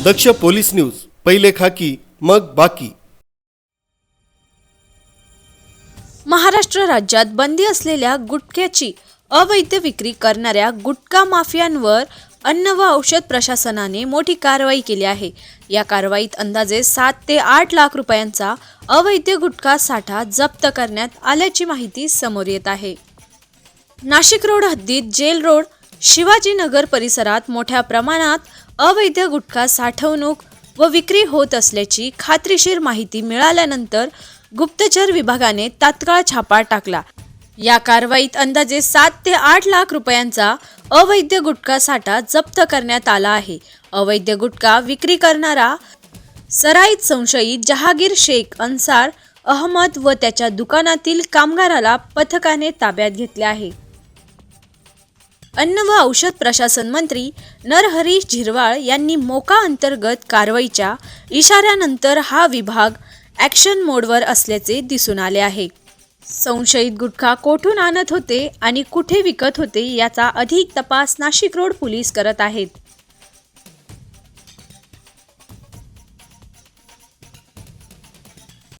दक्ष police news, पहिले खाकी मग बाकी। महाराष्ट्र राज्यात बंदी असलेल्या गुटख्याची अवैध विक्री करणाऱ्या गुटखा माफियांवर अन्न व औषध प्रशासनाने मोठी कारवाई केली आहे। या कारवाईत अंदाजे 7 ते 8 लाख रुपयांचा अवैध गुटखा साठा जप्त करण्यात आल्याची माहिती समोर येत आहे। नाशिक रोड हद्दीत जेल रोड, शिवाजीनगर परिसरात मोठ्या प्रमाणात अवैध गुटखा साठवणूक व विक्री होत असल्याची खात्रीशीर माहिती मिळाल्यानंतर गुप्तचर विभागाने तात्काळ छापा टाकला। या कारवाईत अंदाजे 7 ते 8 लाख रुपयांचा अवैध गुटखा साठा जप्त करण्यात आला आहे। अवैध गुटखा विक्री करणारा सराईत संशयित जहागीर शेख अन्सार अहमद व त्याच्या दुकानातील कामगाराला पथकाने ताब्यात घेतले आहे। अन्न व औषध प्रशासन मंत्री नरहरी झिरवाळ यांनी मोका अंतर्गत कारवाईच्या इशाऱ्यानंतर हा विभाग ॲक्शन मोडवर असल्याचे दिसून आले आहे। संशयित गुटखा कोठून आणत होते आणि कुठे विकत होते याचा अधिक तपास नाशिक रोड पोलीस करत आहेत।